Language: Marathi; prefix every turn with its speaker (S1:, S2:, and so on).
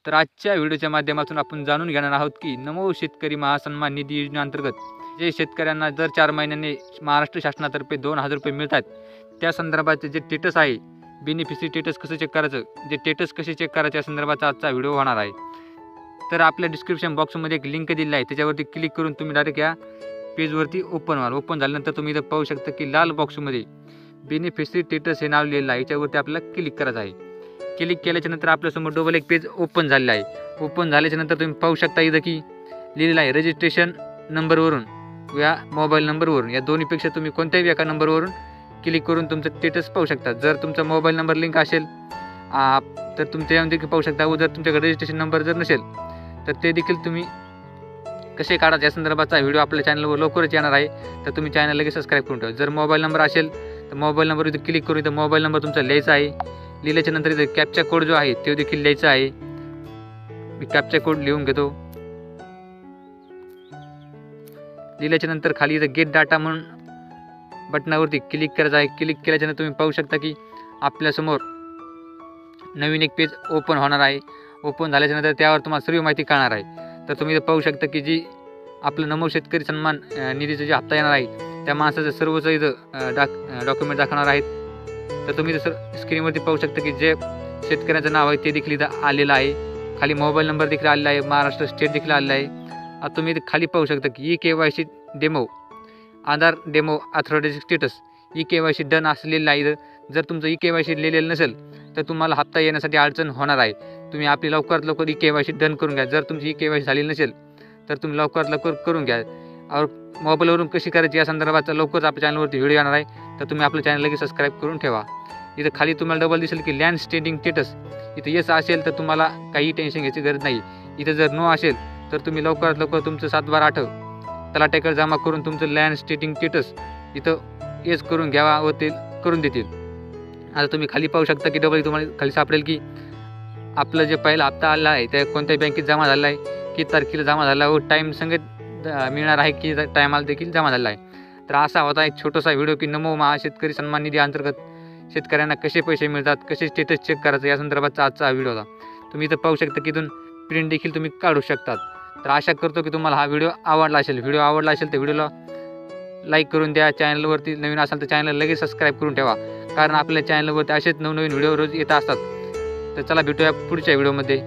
S1: तर आजच्या व्हिडिओच्या माध्यमातून आपण जाणून घेणार आहोत की नमो शेतकरी महासन्मान निधी योजनेअंतर्गत जे शेतकऱ्यांना दर 4 महिन्यांनी महाराष्ट्र शासनातर्फे 2000 रुपये मिळतात, त्या संदर्भाचे जे स्टेटस आहे, बेनिफिशरी स्टेटस कसं चेक करायचं, जे स्टेटस कसे चेक करायचे या संदर्भाचा आजचा व्हिडिओ होणार आहे। तर आपल्या डिस्क्रिप्शन बॉक्समध्ये एक लिंक दिली आहे, त्याच्यावरती क्लिक करून तुम्ही डायरेक्ट या पेजवरती ओपन व्हाल। ओपन झाल्यानंतर तुम्ही इथं पाहू शकता की लाल बॉक्समध्ये बेनिफिशरी स्टेटस हे नाव लिहिलेलं आहे, याच्यावरती आपल्याला क्लिक करायचं आहे। क्लिक केल्याच्यानंतर आपल्यासमोर डबल एक पेज ओपन झालेलं आहे। ओपन झाल्याच्यानंतर तुम्ही पाहू शकता इथं की लिहिलेलं आहे रजिस्ट्रेशन नंबरवरून या मोबाईल नंबरवरून, या दोन्हीपेक्षा तुम्ही कोणत्याही एका नंबरवरून क्लिक करून तुमचं स्टेटस पाहू शकता। जर तुमचा मोबाईल नंबर लिंक असेल तर तुमच्या देखील पाहू शकता, व जर तुमच्याकडे रजिस्ट्रेशन नंबर जर नसेल तर ते देखील तुम्ही कसे काढायचे या संदर्भाचा व्हिडिओ आपल्या चॅनलवर लवकरच येणार आहे। तर तुम्ही चॅनल लगेच सबस्क्राईब करून ठेवा। जर मोबाईल नंबर असेल तर मोबाईल नंबर इथे क्लिक करून इथं मोबाईल नंबर तुमचा लिहायचा आहे। लिहिल्याच्या नंतर इथे कॅप्चा कोड जो आहे तो देखील लिहायचा आहे। मी कॅप्चा कोड लिहून घेतो। लिहिल्याच्या नंतर खाली इथे गेट डाटा म्हणून बटनावरती क्लिक करायचं आहे। क्लिक केल्याच्यानंतर तुम्ही पाहू शकता की आपल्यासमोर नवीन एक पेज ओपन होणार आहे। ओपन झाल्याच्यानंतर त्यावर तुम्हाला सर्व माहिती कळणार आहे। तर तुम्ही इथे पाहू शकता की जी आपलं नमो शेतकरी सन्मान निधीचा जे हप्ता येणार आहे त्या माणसाचं सर्वच इथं डॉक्युमेंट दाखवणार आहेत। तर तुम्ही इथं स्क्रीनवरती पाहू शकता की जे शेतकऱ्याचं नाव आहे ते देखील इथं आलेलं आहे। खाली मोबाईल नंबर देखील आलेला आहे, महाराष्ट्र स्टेट देखील आलेला आहे। आता तुम्ही इथे खाली पाहू शकता की KYC demo, Aadhaar demo authority status KYC done असलेलं आहे। जर तुमचं KYC लिहिलेलं नसेल तर तुम्हाला हप्ता येण्यासाठी अडचण होणार आहे। तुम्ही आपली लवकरात लवकर KYC डन करून घ्या। जर तुमची KYC झालेली नसेल तर तुम्ही लवकरात लवकर करून घ्या। और मोबाईलवरून कशी करायची या संदर्भाचा लवकरच आपल्या चॅनलवरती व्हिडिओ येणार आहे। तर तुम्ही आपलं चॅनल लगेच सबस्क्राईब करून ठेवा। इथं खाली तुम्हाला डबल दिसेल की लँड स्टेंडिंग स्टेटस, इथं येस असेल तर तुम्हाला काही टेन्शन घ्यायची गरज नाही। इथं जर नो असेल तर तुम्ही लवकरात लवकर तुमचं 7/12/8 तलाट्याकडे जमा करून तुमचं लँड स्टेंडिंग स्टेटस इथं येस करून घ्यावा व ते करून देतील। आता तुम्ही खाली पाहू शकता की डबल तुम्हाला खाली सापडेल की आपलं जे पहिला हप्ता आला आहे त्या कोणत्या बँकेत जमा झाला आहे, किती तारखेला जमा झाला व टाईम संगत मिळणार आहे की टायमाला देखील जमा झाला आहे। तर असा होता एक छोटासा व्हिडिओ की नमो महाशेतकरी सन्मान निधी अंतर्गत शेतकऱ्यांना कसे पैसे मिळतात, कसे स्टेटस चेक करायचं या संदर्भाचा आजचा व्हिडिओ होता। तुम्ही इथं पाहू शकता की इथून प्रिंट देखील तुम्ही काढू शकतात। तर आशा करतो की तुम्हाला हा व्हिडिओ आवडला असेल। व्हिडिओ आवडला असेल तर व्हिडिओला लाईक करून द्या। चॅनलवरती नवीन असाल तर चॅनल लगेच सबस्क्राईब करून ठेवा, कारण आपल्या चॅनलवरती असेच नवनवीन व्हिडिओ रोज येत असतात। तर चला भेटूया पुढच्या व्हिडिओमध्ये।